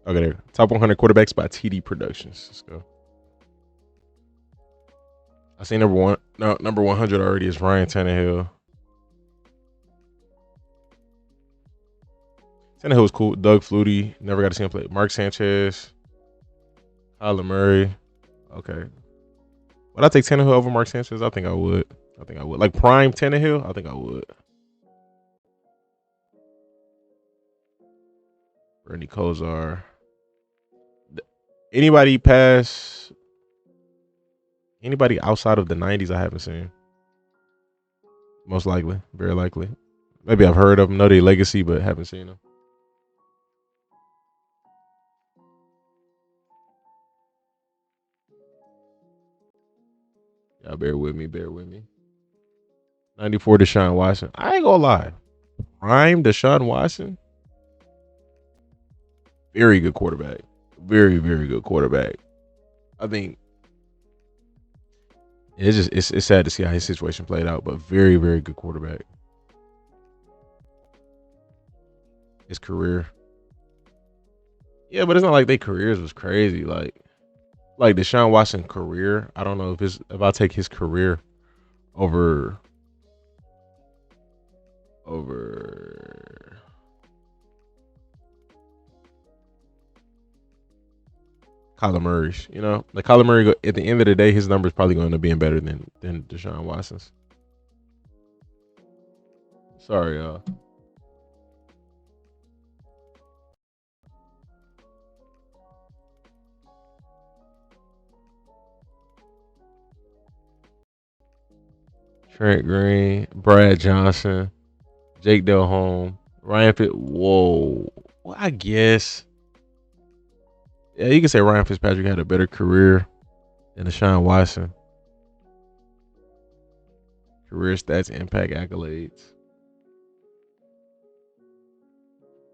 Okay, there. Top 100 quarterbacks by TD Productions. Let's go. I see number one. No, number 100 already is Ryan Tannehill. Tannehill was cool. Doug Flutie. Never got to see him play. Mark Sanchez. Kyler Murray. Okay. Would I take Tannehill over Mark Sanchez? I think I would. I think I would. Like prime Tannehill? I think I would. Bernie Kosar. Anybody past anybody outside of the 90s I haven't seen. Most likely. Very likely. Maybe I've heard of them, know their legacy, but haven't seen them. Yeah, bear with me, bear with me. 94 Deshaun Watson. I ain't gonna lie. Prime Deshaun Watson. Very good quarterback. Very, very good quarterback. I think it's sad to see how his situation played out, but very, very good quarterback. His career. Yeah, but it's not like their careers was crazy. Like Deshaun Watson career. I don't know if I take his career over over Kyler Murray's. You know, like Kyler Murray at the end of the day, his numbers probably going to be better than Deshaun Watson's. Sorry, y'all. Trent Green, Brad Johnson, Jake Delhomme, Ryan Fitt. Whoa. Well, I guess. Yeah, you can say Ryan Fitzpatrick had a better career than Deshaun Watson. Career stats, impact, accolades.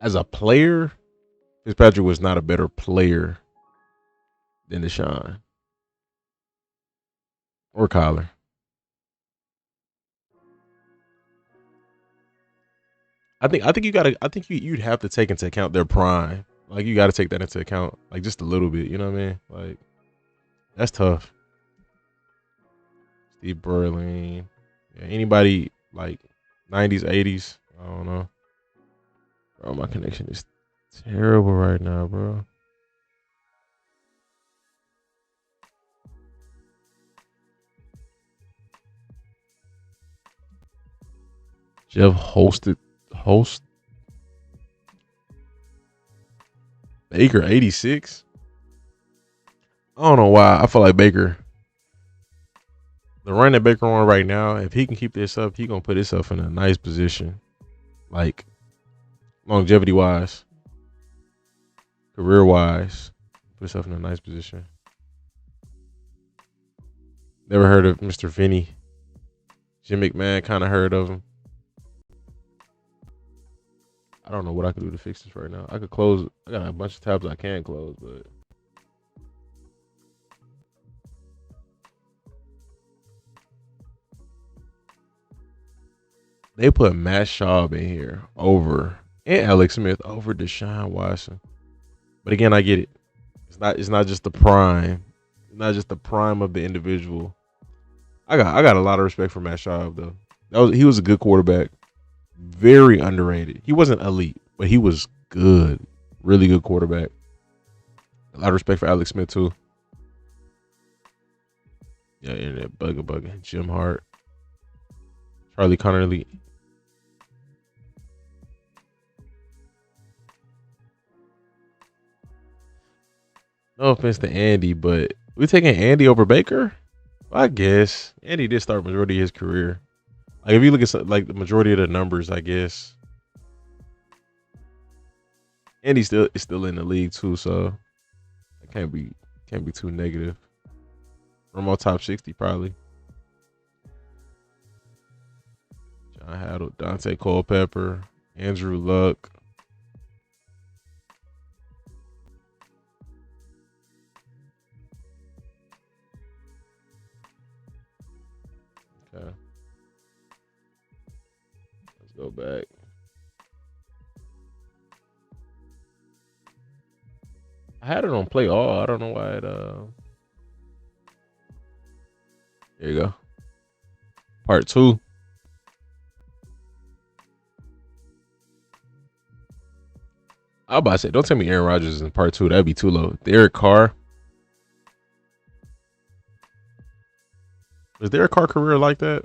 As a player, Fitzpatrick was not a better player than Deshaun or Kyler. I think you gotta I think you'd have to take into account their prime. Like you gotta take that into account, like just a little bit, you know what I mean? Like that's tough. Steve Berlin. Yeah, anybody like 90s, 80s. I don't know. Bro, my connection is terrible right now, bro. Jeff host Baker 86. I don't know why. I feel like Baker, the run that Baker on right now, if he can keep this up, he gonna put himself in a nice position. Like longevity wise, career wise, put himself in a nice position. Never heard of Mr. Vinny. Jim McMahon kind of heard of him. I don't know what I could do to fix this right now. I could close. I got a bunch of tabs I can close, but they put Matt Schaub in here over and Alex Smith over Deshaun Watson. But again, I get it. It's not just the prime. It's not just the prime of the individual. I got a lot of respect for Matt Schaub though. He was a good quarterback. Very underrated. He wasn't elite, but he was good. Really good quarterback. A lot of respect for Alex Smith too. Yeah, internet bugger. Jim Hart. Charlie Connerly. No offense to Andy, but we taking Andy over Baker? I guess Andy did start majority of his career. Like if you look at like the majority of the numbers, I guess Andy still is still in the league too, so it can't be too negative. From our top 60 probably. John Haddle, Dante Culpepper, Andrew Luck. Okay, let's go back. had it on play all. I don't know why it. There you go. Part two. I was about to say, don't tell me Aaron Rodgers is in part two. That'd be too low. Derek Carr. Was Derek Carr career like that?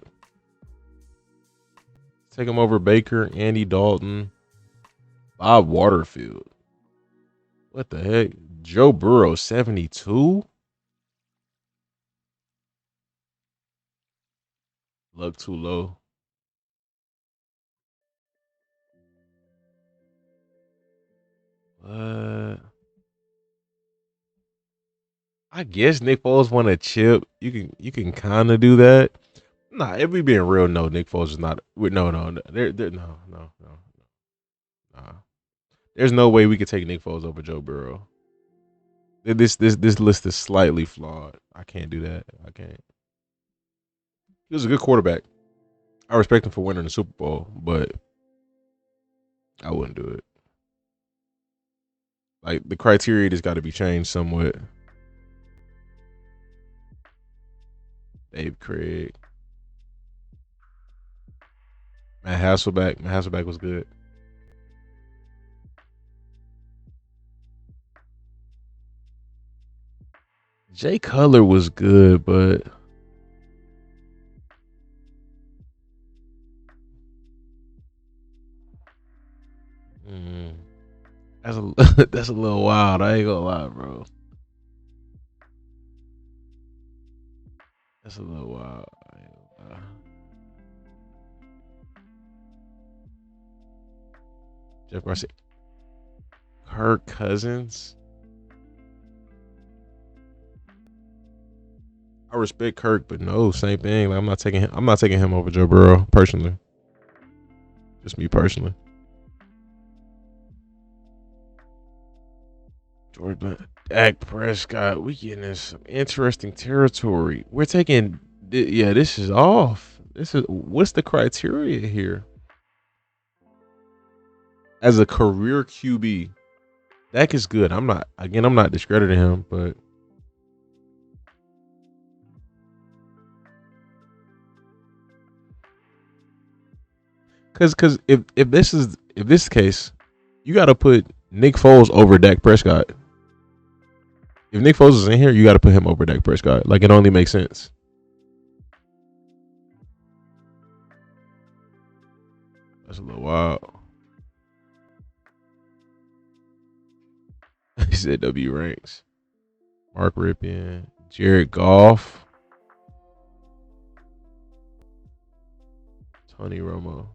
Take him over Baker, Andy Dalton, Bob Waterfield. What the heck? Joe Burrow, 72? Luck too low. I guess Nick Foles won a chip. You can kind of do that. Nah, if we being real, no, Nick Foles is not. No. No. Nah. There's no way we could take Nick Foles over Joe Burrow. This list is slightly flawed. I can't do that. I can't. He was a good quarterback. I respect him for winning the Super Bowl, but I wouldn't do it. Like the criteria just got to be changed somewhat. Dave Craig, Matt Hasselbeck. Matt Hasselbeck was good. Jay Cutler was good, but mm, that's a that's a little wild. I ain't gonna lie, bro. That's a little wild. I ain't gonna lie. Jeff Garcia, Kirk Cousins. I respect Kirk, but no, same thing. Like, I'm not taking him. I'm not taking him over Joe Burrow personally. Just me personally. Jordan, Dak Prescott. We getting in some interesting territory. We're taking. Yeah, this is off. This is what's the criteria here? As a career QB, Dak is good. I'm not discrediting him, but because if this case, you got to put Nick Foles over Dak Prescott. If Nick Foles is in here, you got to put him over Dak Prescott. Like it only makes sense. That's a little wild. He said W ranks. Mark Ripien, Jared Goff, Tony Romo.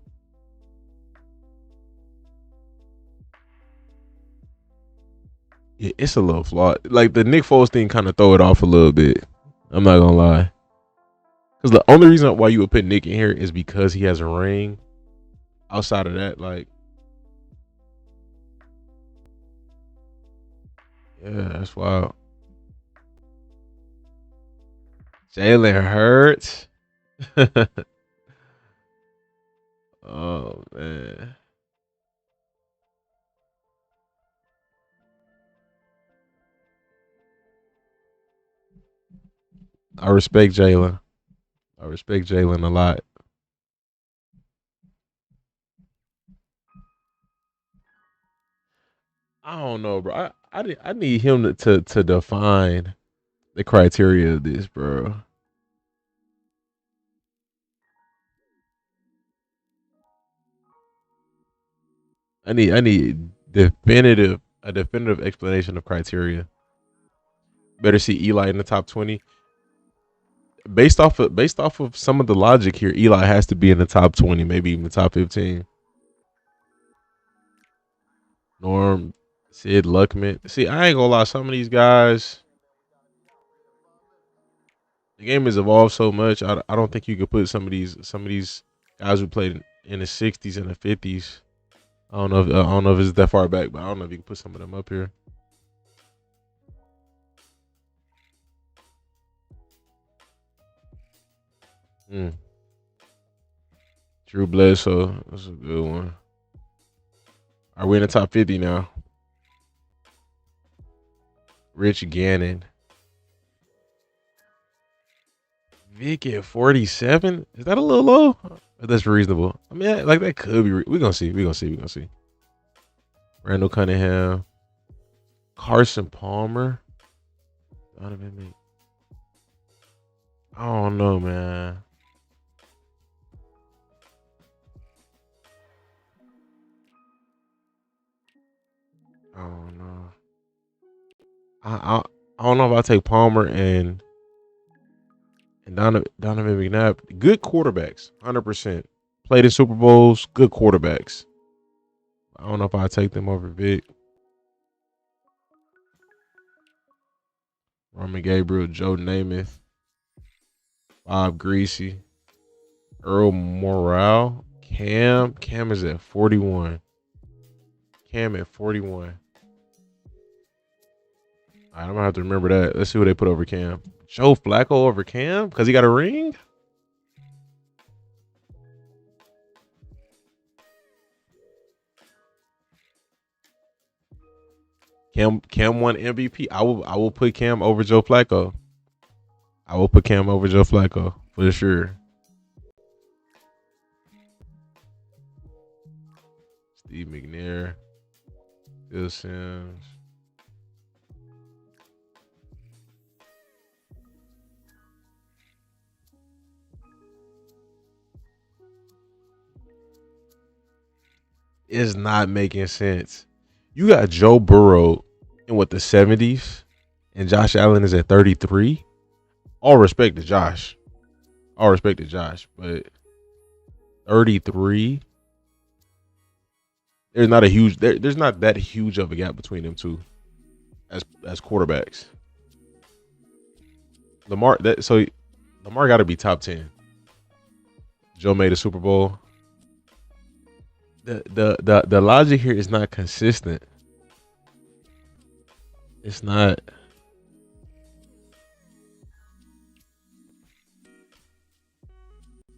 Yeah, it's a little flawed. Like the Nick Foles thing kind of throw it off a little bit. I'm not gonna lie. Because the only reason why you would put Nick in here is because he has a ring. Outside of that, like, yeah, that's wild. Jalen Hurts. Oh man, I respect Jalen. I respect Jalen a lot. I don't know, bro. I need him to define the criteria of this, bro. I need definitive a definitive explanation of criteria. Better see Eli in the top 20. Based off of some of the logic here, Eli has to be in the top 20, maybe even the top 15. Norm, Sid Luckman. See, I ain't gonna lie, some of these guys, the game has evolved so much. I don't think you could put some of these guys who played in the 60s and the 50s. I don't know if it's that far back, but I don't know if you can put some of them up here. Mm. Drew Bledsoe, that's a good one. Are we in the top 50 now? Rich Gannon. Vic at 47? Is that a little low? That's reasonable. I mean, like that could be. We're gonna see. We're gonna see. We're gonna see. Randall Cunningham, Carson Palmer, Donovan Mc. I don't know, man. I don't know. I don't know if I take Palmer and Donovan McNabb. Good quarterbacks, 100%. Played in Super Bowls. Good quarterbacks. I don't know if I take them over Vic. Roman Gabriel, Joe Namath, Bob Greasy, Earl Morale, Cam. Cam is at 41. Cam at 41. All right, I'm gonna have to remember that. Let's see what they put over Cam. Joe Flacco over Cam because he got a ring. Cam won MVP. I will put Cam over Joe Flacco. I will put Cam over Joe Flacco for sure. Steve McNair, Phil Sims. It's not making sense. You got Joe Burrow in what, the 70s, and Josh Allen is at 33. All respect to Josh. All respect to Josh, but 33. There's not a huge. There's not that huge of a gap between them two, as quarterbacks. Lamar got to be top 10. Joe made a Super Bowl. The logic here is not consistent. It's not.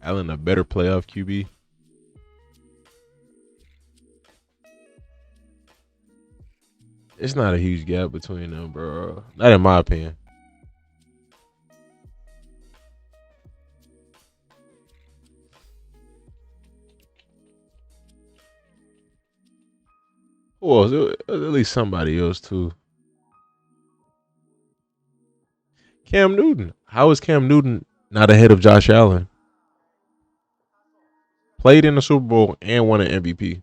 Allen a better playoff QB. It's not a huge gap between them, bro. Not in my opinion. Who else? At least somebody else too. Cam Newton. How is Cam Newton not ahead of Josh Allen? Played in the Super Bowl and won an MVP.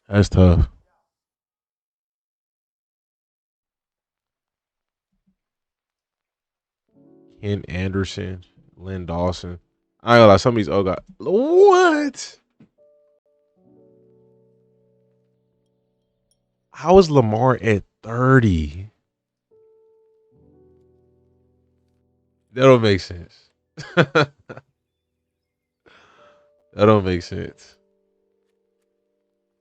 That's tough. Ken Anderson, Lynn Dawson. I ain't gonna lie, some of these old guys. What? How is Lamar at 30? That don't make sense. That don't make sense.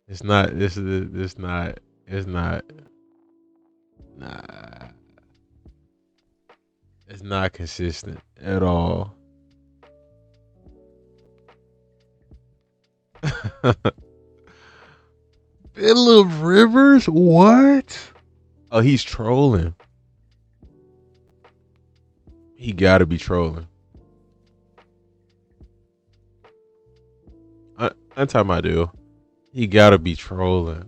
It's not. This is. This not. It's not. Nah. It's not consistent at all. Phillip Rivers? What? Oh, he's trolling. He gotta be trolling. I'm talking about dude. He gotta be trolling.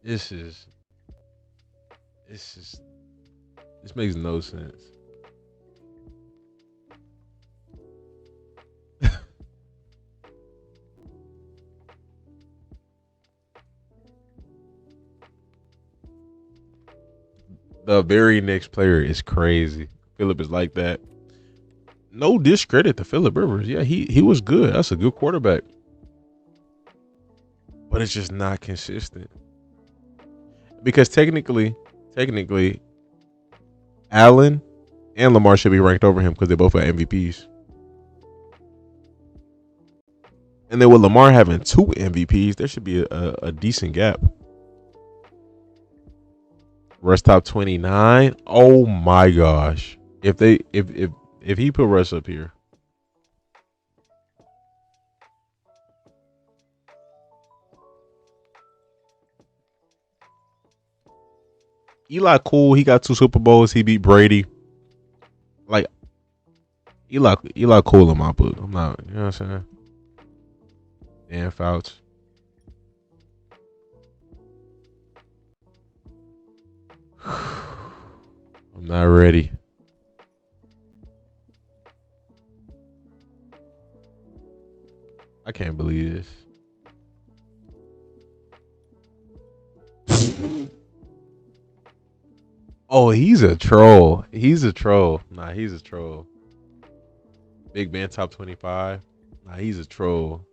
This is. This is. This makes no sense. The very next player is crazy. Phillip is like that. No discredit to Phillip Rivers. Yeah, he was good. That's a good quarterback. But it's just not consistent. Because technically, Allen and Lamar should be ranked over him because they both are MVPs. And then with Lamar having 2 MVPs, there should be a decent gap. Russ top 29. Oh my gosh. If he put Russ up here. Eli cool. He got 2 Super Bowls. He beat Brady. Like Eli cool in my book. I'm not. You know what I'm saying? Dan Fouch. I'm not ready. I can't believe this. Oh, he's a troll. He's a troll. Nah, he's a troll. Big Ben top 25. Nah, he's a troll.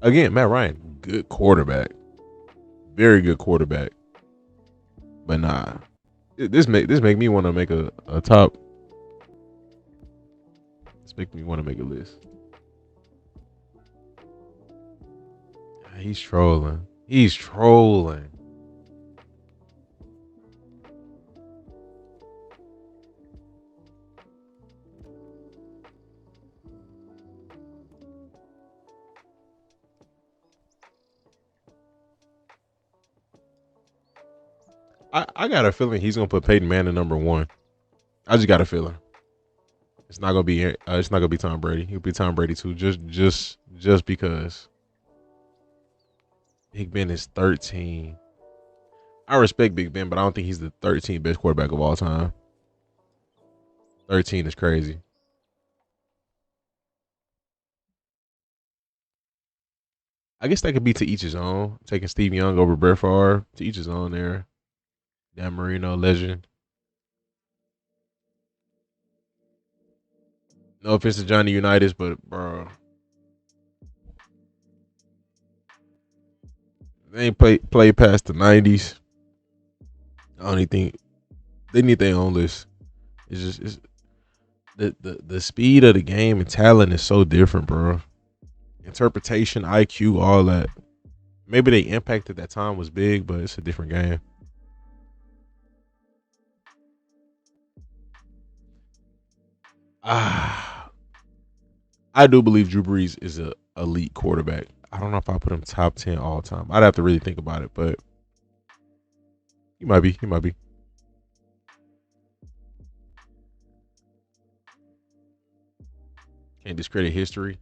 Again, Matt Ryan, good quarterback. Very good quarterback. But nah. This make me want to make a top. This make me want to make a list. He's trolling. He's trolling. I got a feeling he's gonna put Peyton Manning number 1. I just got a feeling it's not gonna be it's not gonna be Tom Brady. He'll be Tom Brady too. Just because Big Ben is 13. I respect Big Ben, but I don't think he's the 13th best quarterback of all time. 13 is crazy. I guess that could be to each his own. Taking Steve Young over Brett Favre, to each his own there. Dan Marino, legend. No offense to Johnny Unitas, but bro, they ain't play past the 90s. I don't even think they need their own list. It's the speed of the game and talent is so different, bro. Interpretation, IQ, all that. Maybe they impact at that time was big, but it's a different game. Ah, I do believe Drew Brees is a elite quarterback. I don't know if I put him top 10 all time. I'd have to really think about it, but he might be. He might be. Can't discredit history.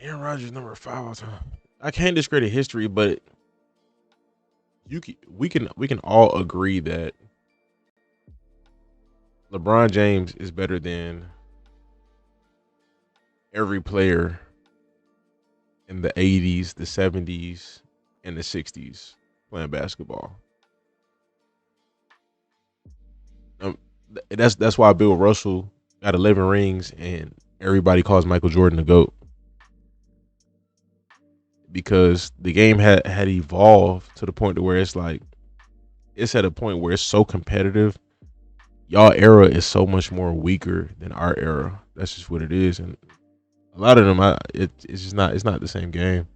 Aaron Rodgers number 5 all time. I can't discredit history, but we can all agree that LeBron James is better than every player in the 80s, the 70s, and the 60s playing basketball. Um, that's why Bill Russell got 11 rings and everybody calls Michael Jordan the GOAT because the game had evolved to the point to where it's like it's at a point where it's so competitive. Y'all era is so much more weaker than our era. That's just what it is, and a lot of them, it's just not. It's not the same game.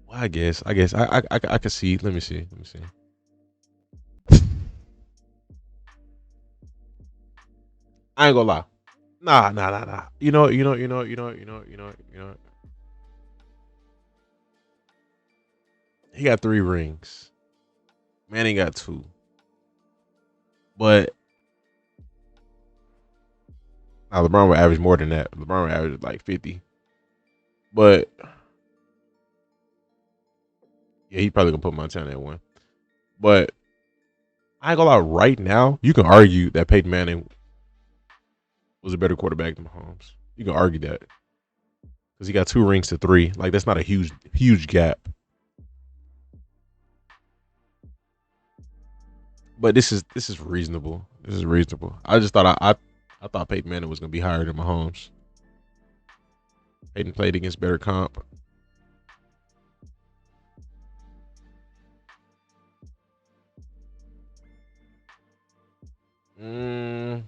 Well, I guess I could see. Let me see. Let me see. I ain't gonna lie. Nah. He got 3 rings. Manning got 2. But now LeBron would average more than that. LeBron would average like 50. But yeah, he probably gonna put Montana at 1. But I ain't gonna lie. Right now, you can argue that Peyton Manning was a better quarterback than Mahomes. You can argue that because he got 2 rings to 3. Like that's not a huge gap. But this is reasonable. This is reasonable. I just thought I thought Peyton Manning was gonna be higher than Mahomes. Peyton played against better comp. Mm,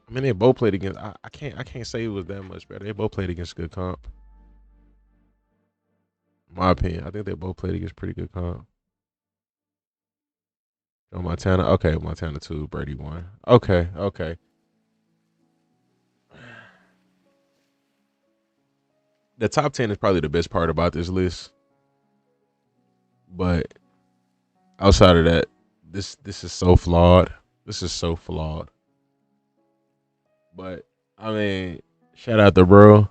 I mean, they both played against. I can't say it was that much better. They both played against good comp. In my opinion, I think they both played against pretty good comp. Oh, Montana. Okay, Montana 2, Brady 1. Okay, okay. The top 10 is probably the best part about this list, but outside of that, this is so flawed. This is so flawed. But I mean, shout out to bro.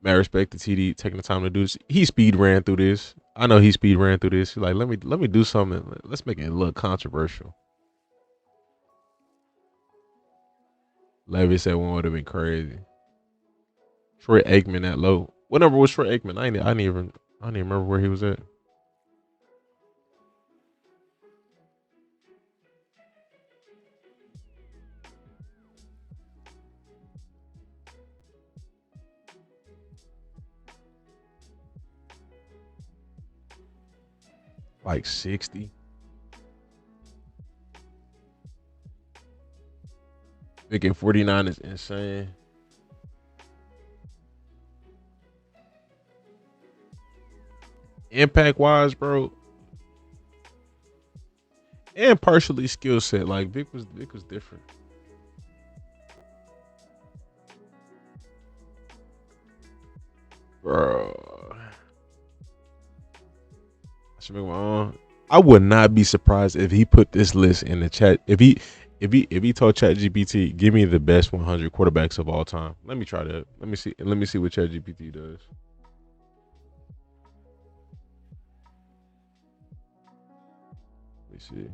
Mad respect to TD taking the time to do this. He speed ran through this. I know he speed ran through this. He's like, let me do something. Let's make it a little controversial. Levy said one would have been crazy. Troy Aikman that low. What number was Troy Aikman? I didn't even remember where he was at. Like 60. Thinking 49 is insane. Impact wise, bro, and partially skill set. Like Vic was different, bro. I should make my own. I would not be surprised if he put this list in the chat. If he told ChatGPT, give me the best 100 quarterbacks of all time. Let me try that. Let me see. Let me see what ChatGPT does. Let me see.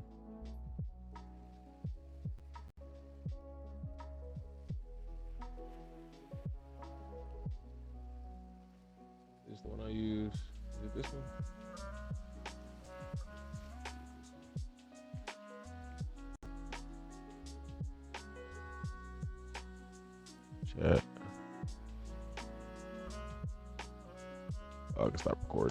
This is the one I use. Is it this one? Chat. Oh, I can stop recording.